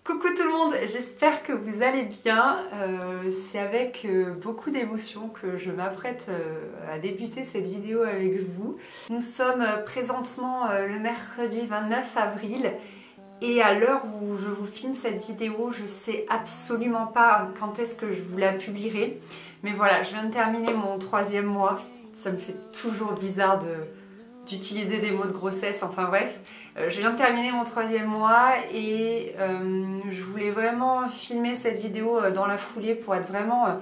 Coucou tout le monde, j'espère que vous allez bien. C'est avec beaucoup d'émotion que je m'apprête à débuter cette vidéo avec vous. Nous sommes présentement le mercredi 29 avril et à l'heure où je vous filme cette vidéo, je sais absolument pas quand est-ce que je vous la publierai. Mais voilà, je viens de terminer mon 3e mois. Ça me fait toujours bizarre d'utiliser des mots de grossesse, enfin bref. Je viens de terminer mon 3e mois et je voulais vraiment filmer cette vidéo dans la foulée pour être vraiment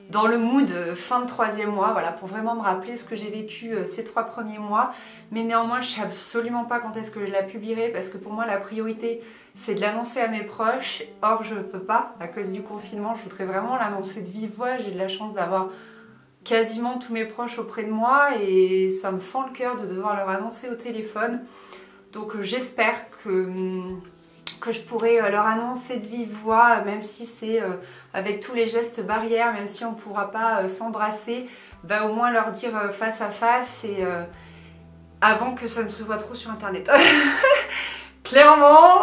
dans le mood fin de 3e mois, voilà, pour vraiment me rappeler ce que j'ai vécu ces 3 premiers mois. Mais néanmoins, je sais absolument pas quand est-ce que je la publierai parce que pour moi, la priorité, c'est de l'annoncer à mes proches. Or, je peux pas, à cause du confinement, je voudrais vraiment l'annoncer de vive voix. J'ai de la chance d'avoir quasiment tous mes proches auprès de moi et ça me fend le cœur de devoir leur annoncer au téléphone. Donc j'espère que je pourrai leur annoncer de vive voix, même si c'est avec tous les gestes barrières, même si on ne pourra pas s'embrasser, bah, au moins leur dire face à face et avant que ça ne se voit trop sur internet. Clairement,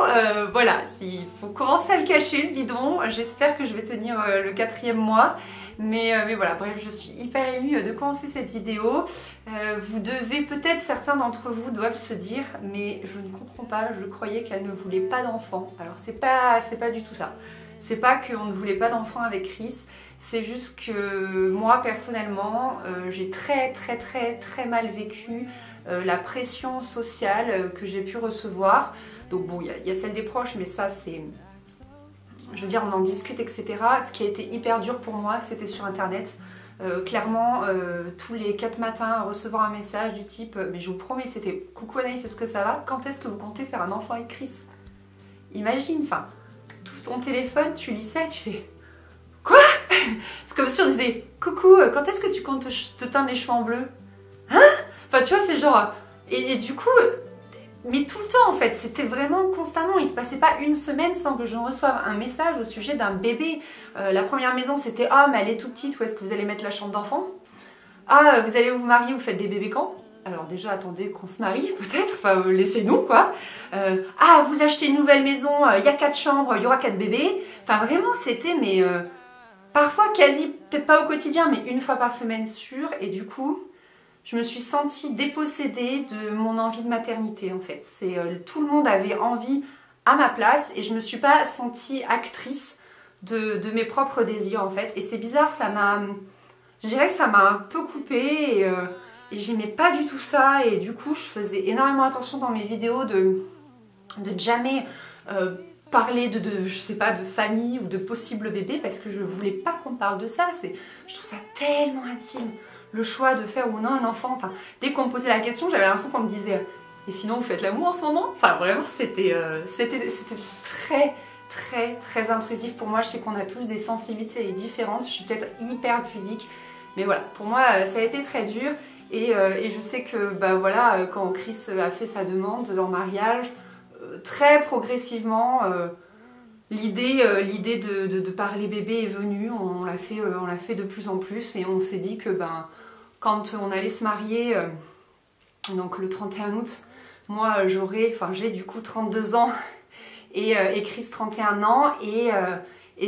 voilà, il faut commencer à le cacher le bidon. J'espère que je vais tenir le 4e mois. Mais voilà, bref, je suis hyper émue de commencer cette vidéo. Vous devez, peut-être certains d'entre vous doivent se dire, mais je ne comprends pas, je croyais qu'elle ne voulait pas d'enfant. Alors c'est pas du tout ça. C'est pas qu'on ne voulait pas d'enfant avec Chris, c'est juste que moi personnellement, j'ai très mal vécu la pression sociale que j'ai pu recevoir. Donc bon, il y a celle des proches, mais ça c'est... Je veux dire, on en discute, etc. Ce qui a été hyper dur pour moi, c'était sur internet. Clairement, tous les 4 matins, recevoir un message du type mais je vous promets, c'était coucou Anaïs, est-ce que ça va? Quand est-ce que vous comptez faire un enfant avec Chris? Imagine, enfin, tout ton téléphone, tu lis ça et tu fais quoi? C'est comme si on disait coucou, quand est-ce que tu comptes te teindre les cheveux en bleu? Hein? Enfin, tu vois, c'est genre. Et du coup. Mais tout le temps en fait, c'était vraiment constamment, il se passait pas une semaine sans que je reçoive un message au sujet d'un bébé. La première maison c'était ah mais elle est toute petite, où est-ce que vous allez mettre la chambre d'enfant? Ah vous allez vous marier, vous faites des bébés quand? Alors déjà attendez qu'on se marie peut-être, enfin laissez-nous quoi. Ah vous achetez une nouvelle maison, il y a 4 chambres, il y aura 4 bébés. Enfin vraiment c'était mais parfois quasi, peut-être pas au quotidien mais une fois par semaine sûr et du coup... Je me suis sentie dépossédée de mon envie de maternité en fait. Tout le monde avait envie à ma place et je me suis pas sentie actrice de mes propres désirs en fait. Et c'est bizarre, je dirais que ça m'a un peu coupée et j'aimais pas du tout ça. Et du coup, je faisais énormément attention dans mes vidéos de jamais parler je sais pas, de famille ou de possible bébé parce que je voulais pas qu'on parle de ça. Je trouve ça tellement intime. Le choix de faire ou non un enfant, enfin, dès qu'on me posait la question, j'avais l'impression qu'on me disait et sinon vous faites l'amour en ce moment? Enfin vraiment c'était très intrusif pour moi. Je sais qu'on a tous des sensibilités différentes, je suis peut-être hyper pudique, mais voilà, pour moi ça a été très dur et je sais que bah voilà, quand Chris a fait sa demande en mariage, très progressivement l'idée de parler bébé est venue, on l'a fait de plus en plus et on s'est dit que ben, quand on allait se marier, donc le 31 août, moi j'ai du coup 32 ans et Chris 31 ans et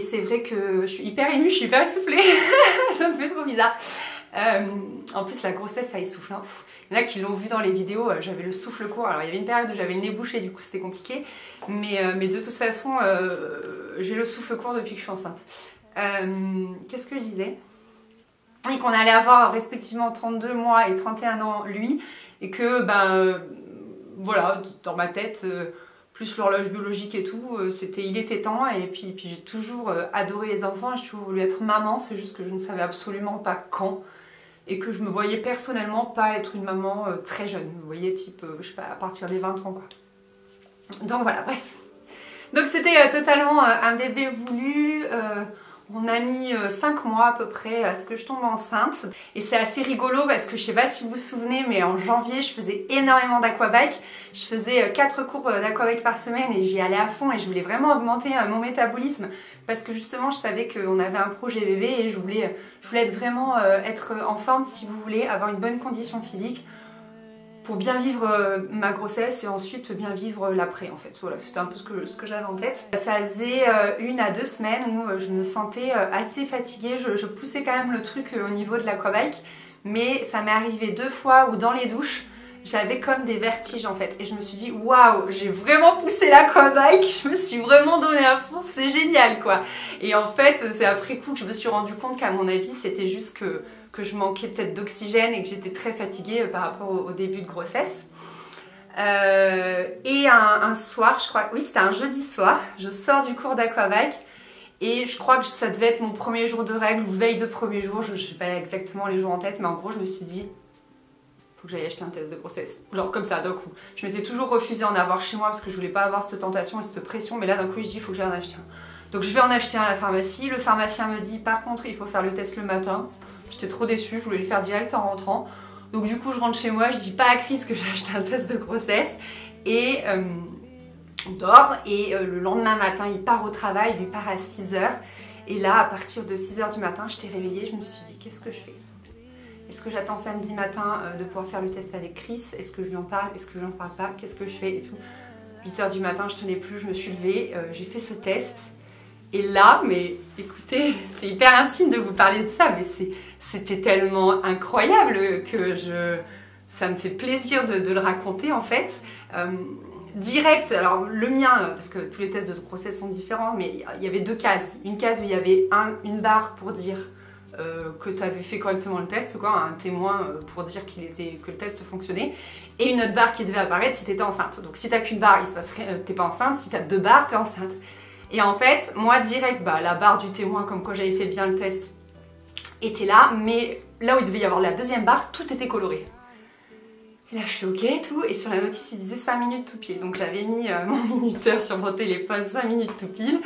c'est vrai que je suis hyper émue, je suis hyper essoufflée, ça me fait trop bizarre. En plus la grossesse ça essouffle, hein. Il y en a qui l'ont vu dans les vidéos, j'avais le souffle court, alors il y avait une période où j'avais le nez bouché, du coup c'était compliqué, mais de toute façon j'ai le souffle court depuis que je suis enceinte. Qu'est-ce que je disais? Et qu'on allait avoir respectivement 32 mois et 31 ans lui, et que ben voilà, dans ma tête, plus l'horloge biologique et tout, il était temps, et puis j'ai toujours adoré les enfants, j'ai toujours voulu être maman, c'est juste que je ne savais absolument pas quand. Et que je me voyais personnellement pas être une maman très jeune. Vous voyez, type, je sais pas, à partir des 20 ans quoi. Donc voilà, bref. Donc c'était totalement un bébé voulu. On a mis 5 mois à peu près à ce que je tombe enceinte. Et c'est assez rigolo parce que je sais pas si vous vous souvenez, mais en janvier je faisais énormément d'aquabike. Je faisais 4 cours d'aquabike par semaine et j'y allais à fond et je voulais vraiment augmenter mon métabolisme. Parce que justement je savais qu'on avait un projet bébé et je voulais être vraiment être en forme si vous voulez, avoir une bonne condition physique pour bien vivre ma grossesse et ensuite bien vivre l'après en fait. Voilà, c'était un peu ce que j'avais en tête. Ça faisait 1 à 2 semaines où je me sentais assez fatiguée, je poussais quand même le truc au niveau de l'aquabike, mais ça m'est arrivé 2 fois où dans les douches, j'avais comme des vertiges en fait et je me suis dit waouh, j'ai vraiment poussé l'aquabike, je me suis vraiment donné à fond, c'est génial quoi. Et en fait c'est après coup que je me suis rendu compte qu'à mon avis c'était juste que je manquais peut-être d'oxygène et que j'étais très fatiguée par rapport au début de grossesse. Et un soir, je crois, oui c'était un jeudi soir, je sors du cours d'aquabike et je crois que ça devait être mon premier jour de règles ou veille de premier jour, je sais pas exactement les jours en tête, mais en gros je me suis dit faut que j'aille acheter un test de grossesse. Genre comme ça d'un coup. Je m'étais toujours refusée à en avoir chez moi parce que je voulais pas avoir cette tentation et cette pression, mais là d'un coup je dis faut que j'aille en acheter un. Donc je vais en acheter un à la pharmacie, le pharmacien me dit par contre il faut faire le test le matin. J'étais trop déçue, je voulais le faire direct en rentrant. Donc du coup je rentre chez moi, je dis pas à Chris que j'ai acheté un test de grossesse et on dort et le lendemain matin il part au travail, il part à 6h et là à partir de 6h du matin je t'ai réveillée, je me suis dit qu'est-ce que je fais? Est-ce que j'attends samedi matin de pouvoir faire le test avec Chris? Est-ce que je lui en parle? Est-ce que je lui en parle pas? Qu'est-ce que je fais et tout? 8h du matin, je tenais plus, je me suis levée, j'ai fait ce test. Et là, mais écoutez, c'est hyper intime de vous parler de ça, mais c'était tellement incroyable que ça me fait plaisir de le raconter en fait. Direct, alors le mien, parce que tous les tests de grossesse sont différents, mais il y avait 2 cases. Une case où il y avait une barre pour dire que tu avais fait correctement le test, quoi, un témoin pour dire que le test fonctionnait, et une autre barre qui devait apparaître si tu étais enceinte. Donc si tu n'as qu'une barre, il se passe rien, t'es pas enceinte, si tu as 2 barres, tu es enceinte. Et en fait, moi direct, la barre du témoin comme quoi j'avais fait bien le test était là, mais là où il devait y avoir la deuxième barre, tout était coloré. Et là je suis ok et tout, et sur la notice il disait 5 minutes tout pile, donc j'avais mis mon minuteur sur mon téléphone, 5 minutes tout pile.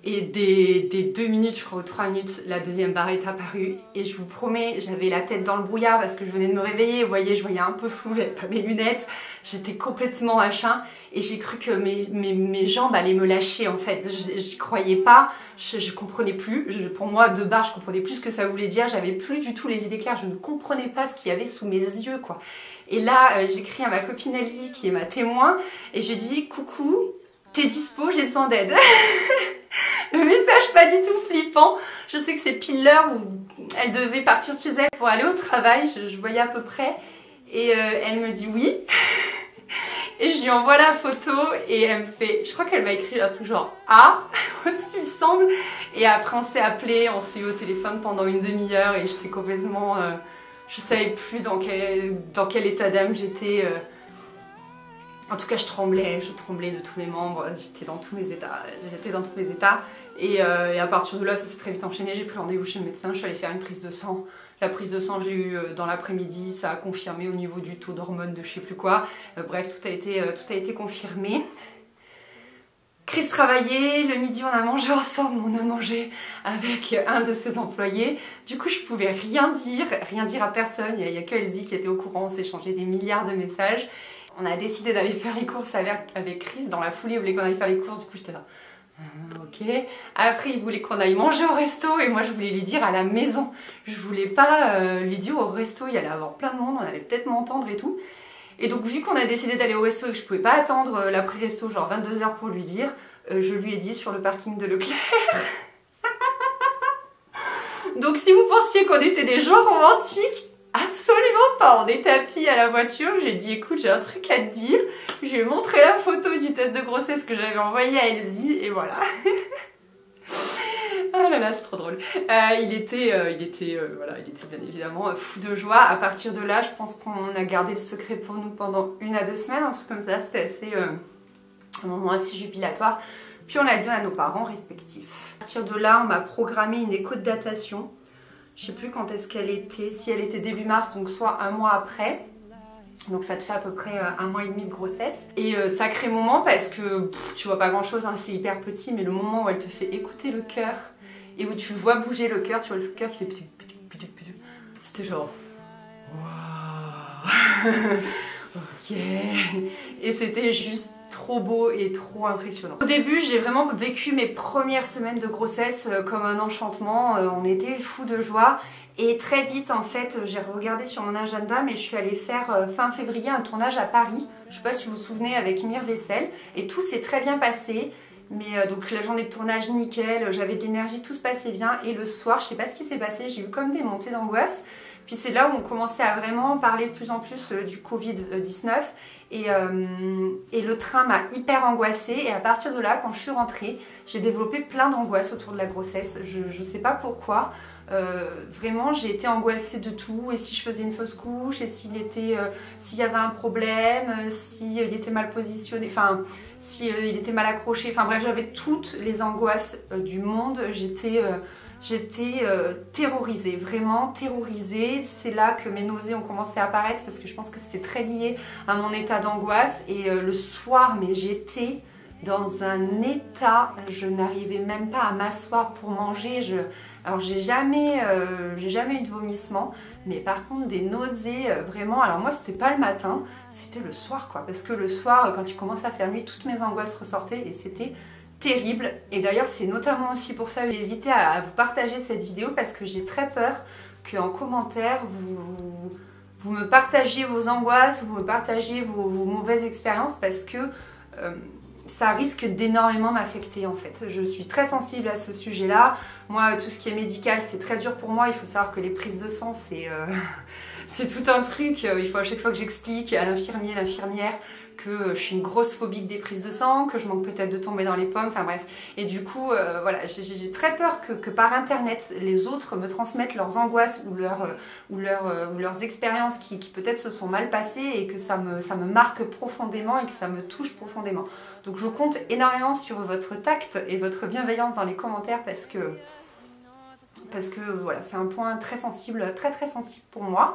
Et des 2 minutes, je crois, ou 3 minutes, la deuxième barre est apparue. Et je vous promets, j'avais la tête dans le brouillard parce que je venais de me réveiller. Vous voyez, je voyais un peu flou, j'avais pas mes lunettes. J'étais complètement machin. Et j'ai cru que mes jambes allaient me lâcher, en fait. J'y croyais pas, je comprenais plus. Pour moi, 2 barres, je comprenais plus ce que ça voulait dire. J'avais plus du tout les idées claires. Je ne comprenais pas ce qu'il y avait sous mes yeux, quoi. Et là, j'écris à ma copine Elsie, qui est ma témoin. Et je dis, coucou, t'es dispo, j'ai besoin d'aide. Le message pas du tout flippant. Je sais que c'est pile l'heure où elle devait partir de chez elle pour aller au travail. Je voyais à peu près. Et elle me dit oui. Et je lui envoie la photo et elle me fait... Je crois qu'elle m'a écrit un truc genre « Ah !» au-dessus, il me semble. Et après on s'est appelé, on s'est eu au téléphone pendant une demi-heure et j'étais complètement... je savais plus dans quel état d'âme j'étais... En tout cas, je tremblais de tous mes membres, j'étais dans tous les états, et à partir de là, ça s'est très vite enchaîné, j'ai pris rendez-vous chez le médecin, je suis allée faire une prise de sang. La prise de sang, je l'ai eue dans l'après-midi, ça a confirmé au niveau du taux d'hormones de je sais plus quoi, bref, tout a été confirmé. Chris travaillait, le midi on a mangé ensemble, on a mangé avec un de ses employés. Du coup je pouvais rien dire à personne, il n'y a que Elsie qui était au courant, on s'échangeait des milliards de messages. On a décidé d'aller faire les courses avec Chris, dans la foulée il voulait qu'on aille faire les courses, du coup j'étais là. Ok. Après il voulait qu'on aille manger au resto et moi je voulais lui dire à la maison. Je voulais pas lui dire au resto, il y allait avoir plein de monde, on allait peut-être m'entendre et tout. Et donc vu qu'on a décidé d'aller au resto et que je pouvais pas attendre l'après-resto genre 22h pour lui dire, je lui ai dit sur le parking de Leclerc. Donc si vous pensiez qu'on était des gens romantiques, absolument pas. On est tapis à la voiture, j'ai dit écoute j'ai un truc à te dire. Je lui ai montré la photo du test de grossesse que j'avais envoyé à Elsie et voilà. Ah là là, c'est trop drôle. Il était bien évidemment fou de joie. À partir de là, je pense qu'on a gardé le secret pour nous pendant 1 à 2 semaines, un truc comme ça. C'était un moment assez jubilatoire. Puis on l'a dit à nos parents respectifs. À partir de là, on m'a programmé une écho de datation. Je sais plus quand est-ce qu'elle était. Si elle était début mars, donc soit 1 mois après. Donc ça te fait à peu près 1 mois et demi de grossesse. Et sacré moment parce que tu vois pas grand chose, hein, c'est hyper petit, mais le moment où elle te fait écouter le cœur et où tu vois bouger le cœur, tu vois le cœur qui fait c'était genre waouh. Ok. Et c'était juste trop beau et trop impressionnant. Au début, j'ai vraiment vécu mes premières semaines de grossesse comme un enchantement. On était fous de joie. Et très vite, en fait, j'ai regardé sur mon agenda, mais je suis allée faire fin février un tournage à Paris. Je sais pas si vous vous souvenez, avec Mire Vaisselle. Et tout s'est très bien passé. Mais donc la journée de tournage nickel, j'avais de l'énergie, tout se passait bien. Et le soir, je sais pas ce qui s'est passé, j'ai eu comme des montées d'angoisse. Puis c'est là où on commençait à vraiment parler de plus en plus du Covid-19. Et le train m'a hyper angoissée. Et à partir de là, quand je suis rentrée, j'ai développé plein d'angoisses autour de la grossesse. Je sais pas pourquoi. Vraiment, j'ai été angoissée de tout. Et si je faisais une fausse couche, et s'il y avait un problème, s'il était mal positionné, enfin, s'il était mal accroché. Enfin bref, j'avais toutes les angoisses du monde. J'étais terrorisée, vraiment terrorisée. C'est là que mes nausées ont commencé à apparaître parce que je pense que c'était très lié à mon état d'angoisse. Et le soir, mais j'étais dans un état, je n'arrivais même pas à m'asseoir pour manger. Alors j'ai jamais eu de vomissement, mais par contre des nausées, vraiment. Alors moi c'était pas le matin, c'était le soir quoi. Parce que le soir, quand il commençait à faire nuit, toutes mes angoisses ressortaient et c'était terrible. Et d'ailleurs c'est notamment aussi pour ça que j'ai hésité à vous partager cette vidéo parce que j'ai très peur qu'en commentaire vous me partagiez vos angoisses, vous me partagiez vos mauvaises expériences parce que ça risque d'énormément m'affecter en fait. Je suis très sensible à ce sujet-là. Moi, tout ce qui est médical, c'est très dur pour moi. Il faut savoir que les prises de sang, c'est tout un truc. Il faut à chaque fois que j'explique à l'infirmier, l'infirmière, que je suis une grosse phobique des prises de sang, que je manque peut-être de tomber dans les pommes, enfin bref. Et du coup, voilà, j'ai très peur que par internet, les autres me transmettent leurs angoisses ou leurs expériences qui peut-être se sont mal passées et que ça me marque profondément et que ça me touche profondément. Donc je compte énormément sur votre tact et votre bienveillance dans les commentaires parce que voilà, c'est un point très sensible, très sensible pour moi.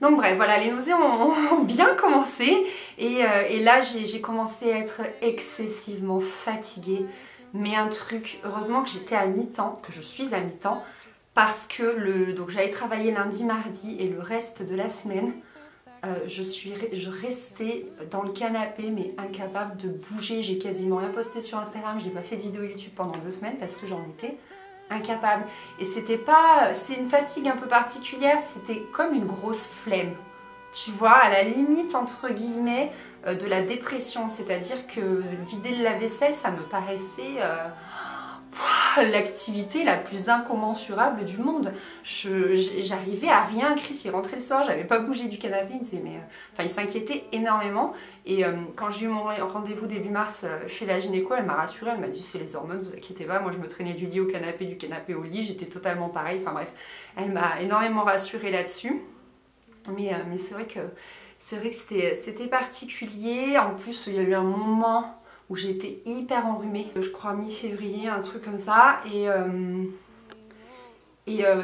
Donc bref, voilà, les nausées ont bien commencé et là j'ai commencé à être excessivement fatiguée. Mais un truc, heureusement que j'étais à mi-temps, que je suis à mi-temps, parce que donc j'allais travailler lundi, mardi et le reste de la semaine, je restais dans le canapé mais incapable de bouger. J'ai quasiment rien posté sur Instagram, je n'ai pas fait de vidéo YouTube pendant 2 semaines parce que j'en étais incapable. Et c'était une fatigue un peu particulière, c'était comme une grosse flemme. Tu vois, à la limite entre guillemets de la dépression, c'est-à-dire que vider le lave-vaisselle, ça me paraissait l'activité la plus incommensurable du monde. J'arrivais à rien. Chris il rentrait le soir, j'avais pas bougé du canapé, il me disait mais enfin il s'inquiétait énormément. Et quand j'ai eu mon rendez-vous début mars chez la gynéco, elle m'a rassurée, elle m'a dit c'est les hormones, vous inquiétez pas. Moi je me traînais du lit au canapé, du canapé au lit, j'étais totalement pareil, enfin bref, elle m'a énormément rassurée là-dessus. Mais c'est vrai que c'était particulier. En plus il y a eu un moment où j'étais hyper enrhumée, je crois mi-février, un truc comme ça, et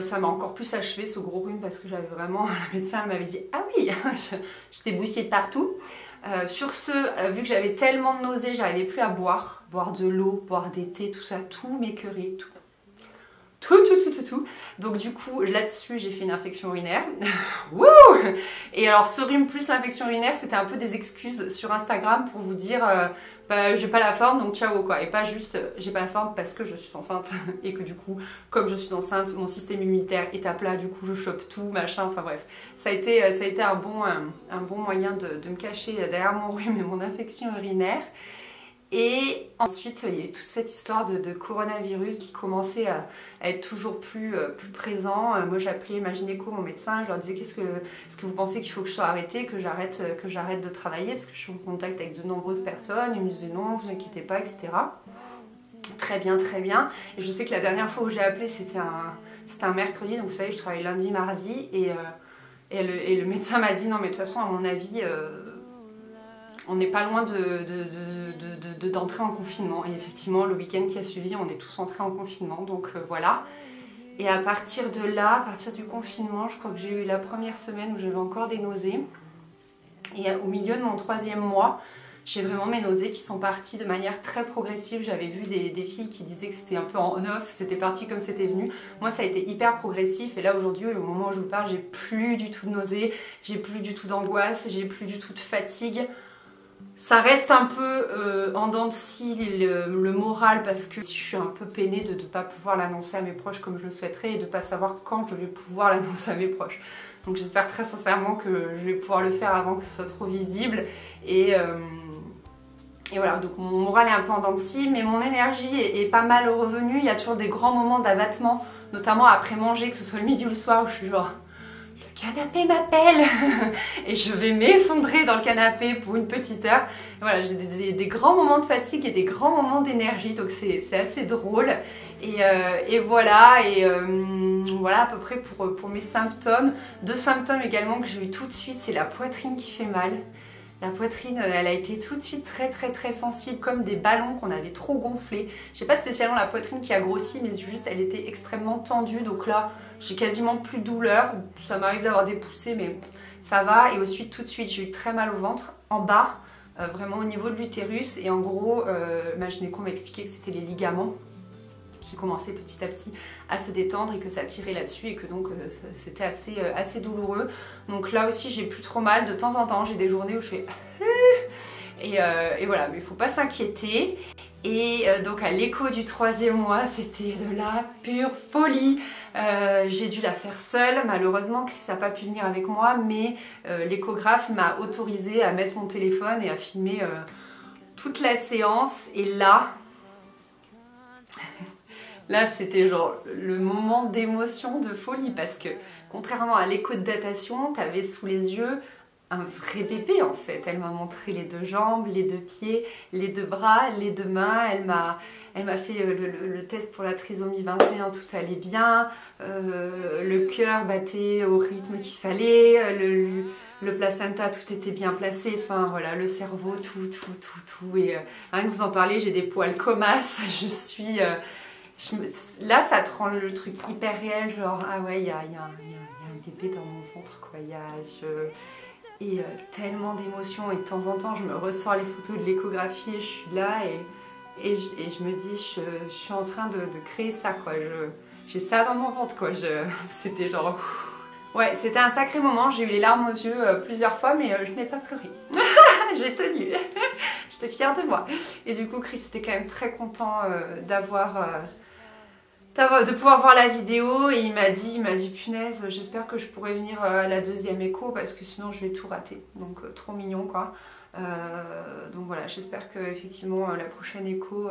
ça m'a encore plus achevé ce gros rhume parce que j'avais vraiment, la médecin m'avait dit ah oui, j'étais bousillée de partout. Sur ce, vu que j'avais tellement de nausées, j'arrivais plus à boire de l'eau, boire des thés, tout ça, tout m'écœurait, tout. Donc du coup, là-dessus, j'ai fait une infection urinaire. Wouh! Et alors, ce rhume plus l'infection urinaire, c'était un peu des excuses sur Instagram pour vous dire bah, j'ai pas la forme, donc ciao quoi. Et pas juste j'ai pas la forme parce que je suis enceinte et que du coup, comme je suis enceinte, mon système immunitaire est à plat, du coup je chope tout, machin, enfin bref. Ça a été un bon moyen de me cacher derrière mon rhume et mon infection urinaire. Et ensuite, il y a eu toute cette histoire de coronavirus qui commençait à être toujours plus présent. Moi, j'appelais ma gynéco, mon médecin, je leur disais est-ce que vous pensez qu'il faut que je sois arrêtée, que j'arrête de travailler parce que je suis en contact avec de nombreuses personnes. Ils me disaient non, vous inquiétez pas, etc. Très bien, très bien. Et je sais que la dernière fois où j'ai appelé, c'était un mercredi, donc vous savez, je travaille lundi, mardi, et le médecin m'a dit non, mais de toute façon, à mon avis, on n'est pas loin d'entrer en confinement. Et effectivement, le week-end qui a suivi, on est tous entrés en confinement. Donc voilà. Et à partir de là, à partir du confinement, je crois que j'ai eu la première semaine où j'avais encore des nausées. Et au milieu de mon 3e mois, j'ai vraiment mes nausées qui sont parties de manière très progressive. J'avais vu des filles qui disaient que c'était un peu en on-off, c'était parti comme c'était venu. Moi, ça a été hyper progressif. Et là, aujourd'hui, au moment où je vous parle, j'ai plus du tout de nausées, j'ai plus du tout d'angoisse, j'ai plus du tout de fatigue. Ça reste un peu en dents de scie le moral parce que je suis un peu peinée de ne pas pouvoir l'annoncer à mes proches comme je le souhaiterais et de ne pas savoir quand je vais pouvoir l'annoncer à mes proches. Donc j'espère très sincèrement que je vais pouvoir le faire avant que ce soit trop visible et voilà, donc mon moral est un peu en dents de scie, mais mon énergie est pas mal revenue. Il y a toujours des grands moments d'abattement, notamment après manger, que ce soit le midi ou le soir, où je suis genre... canapé m'appelle et je vais m'effondrer dans le canapé pour une petite heure. Voilà, j'ai des grands moments de fatigue et des grands moments d'énergie, donc c'est assez drôle. Et voilà, voilà à peu près pour mes symptômes. 2 symptômes également que j'ai eu tout de suite, c'est la poitrine qui fait mal. La poitrine, elle a été tout de suite très sensible, comme des ballons qu'on avait trop gonflés. J'ai pas spécialement la poitrine qui a grossi, mais juste elle était extrêmement tendue. Donc là, j'ai quasiment plus de douleur. Ça m'arrive d'avoir des poussées, mais ça va. Et ensuite, tout de suite, j'ai eu très mal au ventre, en bas, vraiment au niveau de l'utérus. Et en gros, ma gynéco m'a expliqué que c'était les ligaments qui commençait petit à petit à se détendre et que ça tirait là-dessus et que donc c'était assez douloureux. Donc là aussi j'ai plus trop mal, de temps en temps j'ai des journées où je fais et voilà, mais il faut pas s'inquiéter. Et donc à l'écho du 3e mois, c'était de la pure folie. J'ai dû la faire seule, malheureusement Chris n'a pas pu venir avec moi, mais l'échographe m'a autorisé à mettre mon téléphone et à filmer toute la séance. Et là c'était genre le moment d'émotion, de folie, parce que contrairement à l'écho de datation, t'avais sous les yeux un vrai bébé en fait. Elle m'a montré les 2 jambes, les 2 pieds, les 2 bras, les 2 mains. Elle m'a fait le test pour la trisomie 21, tout allait bien. Le cœur battait au rythme qu'il fallait. Le placenta, tout était bien placé. Enfin voilà, le cerveau, tout. Et rien que vous en parlez, j'ai des poils comasses. Je suis... Là, ça te rend le truc hyper réel, genre ah ouais, il y a un bébé dans mon ventre, quoi. Tellement d'émotions, et de temps en temps, je me ressors les photos de l'échographie, et je suis là et je me dis, je suis en train de créer ça, quoi. J'ai ça dans mon ventre, quoi. C'était genre... Ouais, c'était un sacré moment. J'ai eu les larmes aux yeux plusieurs fois, mais je n'ai pas pleuré. J'ai tenu. J'étais fière de moi. Et du coup, Chris était quand même très content de pouvoir voir la vidéo, et il m'a dit punaise, j'espère que je pourrai venir à la 2e écho parce que sinon je vais tout rater. Donc trop mignon, quoi. Donc voilà, j'espère que effectivement la prochaine écho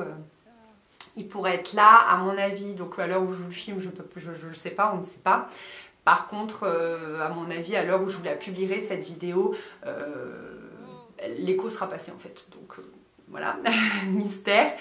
il pourrait être là, à mon avis. Donc à l'heure où je vous le filme, je le sais pas, on ne sait pas. Par contre, à mon avis, à l'heure où je vous la publierai cette vidéo, l'écho sera passé en fait. Donc voilà, mystère.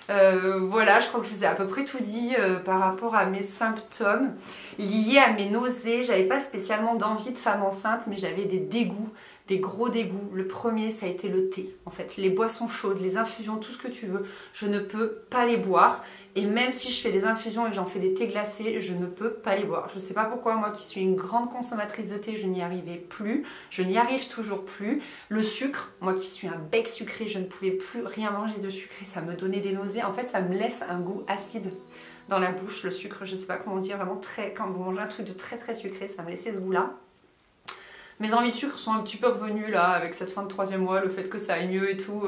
Voilà, je crois que je vous ai à peu près tout dit par rapport à mes symptômes liés à mes nausées. J'avais pas spécialement d'envie de femme enceinte, mais j'avais des dégoûts, des gros dégoûts. Le premier, ça a été le thé. En fait, les boissons chaudes, les infusions, tout ce que tu veux, je ne peux pas les boire. Et même si je fais des infusions et que j'en fais des thés glacés, je ne peux pas les boire. Je sais pas pourquoi, moi qui suis une grande consommatrice de thé, je n'y arrivais plus. Je n'y arrive toujours plus. Le sucre, moi qui suis un bec sucré, je ne pouvais plus rien manger de sucré. Ça me donnait des nausées. En fait, ça me laisse un goût acide dans la bouche, le sucre. Je sais pas comment dire, vraiment très... Quand vous mangez un truc de très sucré, ça me laissait ce goût-là. Mes envies de sucre sont un petit peu revenues là, avec cette fin de 3e mois, le fait que ça aille mieux et tout.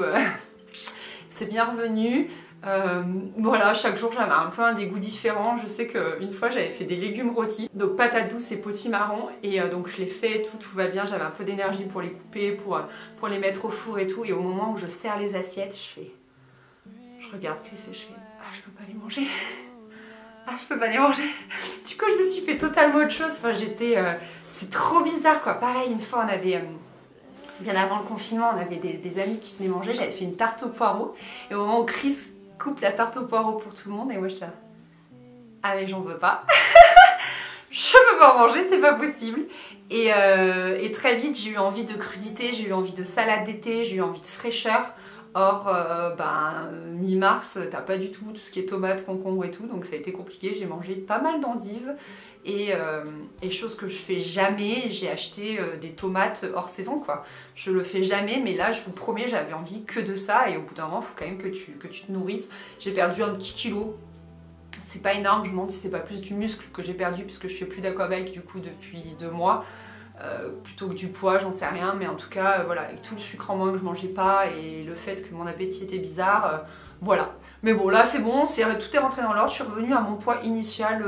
C'est bien revenu. Voilà, chaque jour j'avais un peu un dégoût différent. Je sais qu'une fois j'avais fait des légumes rôtis, donc patates douces et potimarron, et donc je les fais et tout va bien. J'avais un peu d'énergie pour les couper, pour les mettre au four et tout, et au moment où je sers les assiettes, je regarde Chris et je fais ah, je peux pas les manger. Ah, je peux pas les manger. Du coup je me suis fait totalement autre chose. Enfin j'étais... c'est trop bizarre, quoi. Pareil, une fois on avait... bien avant le confinement, on avait des amis qui venaient manger. J'avais fait une tarte aux poireaux, et au moment où Chris coupe la tarte aux poireaux pour tout le monde, et moi je suis là, ah mais j'en veux pas. Je peux pas en manger, c'est pas possible. Et très vite j'ai eu envie de crudité, j'ai eu envie de salade d'été, j'ai eu envie de fraîcheur. Or, mi-mars, t'as pas du tout ce qui est tomates, concombre et tout, donc ça a été compliqué. J'ai mangé pas mal d'endives, et chose que je fais jamais, j'ai acheté des tomates hors saison, quoi. Je le fais jamais, mais là, je vous promets, j'avais envie que de ça, et au bout d'un moment, il faut quand même que tu te nourrisses. J'ai perdu un petit kilo. C'est pas énorme, je me demande si c'est pas plus du muscle que j'ai perdu, puisque je fais plus d'aquabike du coup depuis 2 mois. plutôt que du poids, j'en sais rien, mais en tout cas, voilà, avec tout le sucre en moins que je mangeais pas et le fait que mon appétit était bizarre, voilà. Mais bon, là c'est bon, tout est rentré dans l'ordre, je suis revenue à mon poids initial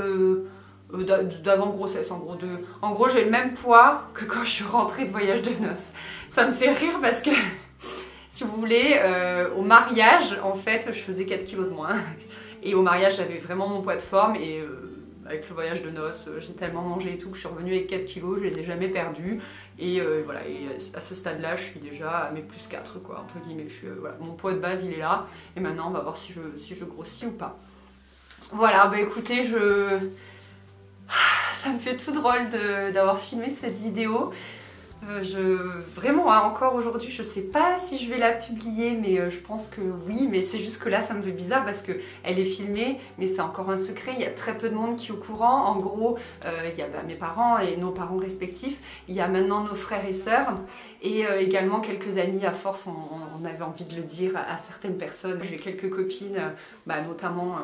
d'avant grossesse, en gros j'ai le même poids que quand je suis rentrée de voyage de noces. Ça me fait rire parce que, si vous voulez, au mariage, en fait, je faisais 4 kilos de moins. Et au mariage, j'avais vraiment mon poids de forme et avec le voyage de noces, j'ai tellement mangé et tout que je suis revenue avec 4 kilos, je les ai jamais perdus. Et voilà, et à ce stade-là, je suis déjà à mes plus 4, quoi, entre guillemets. Voilà, mon poids de base, il est là. Et maintenant, on va voir si je grossis ou pas. Voilà, bah écoutez, ça me fait tout drôle d'avoir filmé cette vidéo. Vraiment, hein, encore aujourd'hui, je sais pas si je vais la publier, mais je pense que oui, mais c'est juste que là, ça me fait bizarre parce que elle est filmée, mais c'est encore un secret, il y a très peu de monde qui est au courant. En gros, il y a mes parents et nos parents respectifs, il y a maintenant nos frères et sœurs, et également quelques amis. À force, on avait envie de le dire à certaines personnes. J'ai quelques copines, notamment...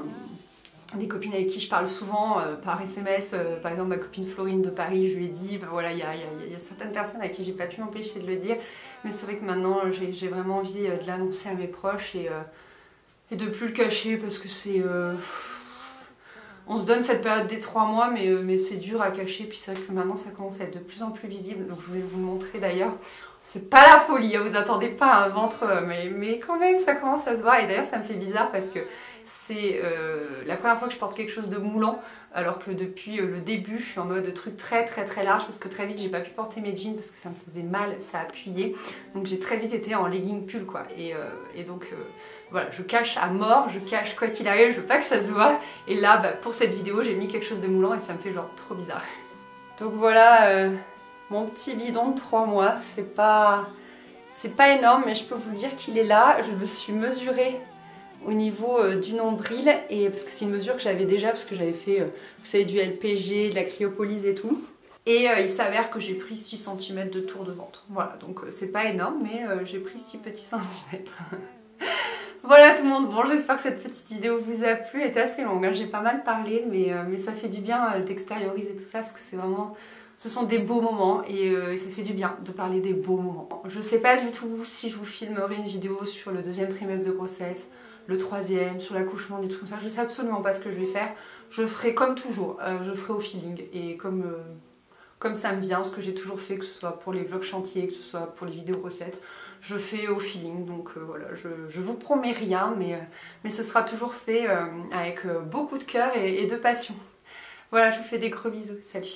des copines avec qui je parle souvent par SMS, par exemple ma copine Florine de Paris, je lui ai dit, voilà, il y a certaines personnes à qui j'ai pas pu m'empêcher de le dire, mais c'est vrai que maintenant j'ai vraiment envie de l'annoncer à mes proches et de plus le cacher parce que c'est... on se donne cette période des 3 mois, mais c'est dur à cacher, puis c'est vrai que maintenant ça commence à être de plus en plus visible, donc je voulais vous le montrer d'ailleurs. C'est pas la folie, vous attendez pas à un ventre, mais quand même ça commence à se voir. Et d'ailleurs ça me fait bizarre parce que c'est la première fois que je porte quelque chose de moulant, alors que depuis le début je suis en mode truc très large parce que très vite j'ai pas pu porter mes jeans parce que ça me faisait mal, ça appuyait. Donc j'ai très vite été en legging pull quoi. Et donc voilà, je cache à mort, je cache quoi qu'il arrive, je veux pas que ça se voit. Et là pour cette vidéo j'ai mis quelque chose de moulant et ça me fait genre trop bizarre. Donc voilà... mon petit bidon de 3 mois, c'est pas énorme, mais je peux vous dire qu'il est là. Je me suis mesurée au niveau du nombril, et parce que c'est une mesure que j'avais déjà, parce que j'avais fait, vous savez, du LPG, de la cryopolyse et tout. Et il s'avère que j'ai pris 6 cm de tour de ventre. Voilà, donc c'est pas énorme, mais j'ai pris 6 petits centimètres. Voilà tout le monde, bon j'espère que cette petite vidéo vous a plu, elle était assez longue, hein. J'ai pas mal parlé, mais ça fait du bien d'extérioriser tout ça, parce que c'est vraiment... Ce sont des beaux moments et ça fait du bien de parler des beaux moments. Je sais pas du tout si je vous filmerai une vidéo sur le 2e trimestre de grossesse, le 3e, sur l'accouchement, des trucs comme ça. Je sais absolument pas ce que je vais faire. Je ferai comme toujours, je ferai au feeling et comme ça me vient, ce que j'ai toujours fait, que ce soit pour les vlogs chantiers, que ce soit pour les vidéos recettes, je fais au feeling. Donc voilà, je vous promets rien, mais ce sera toujours fait avec beaucoup de cœur et de passion. Voilà, je vous fais des gros bisous. Salut!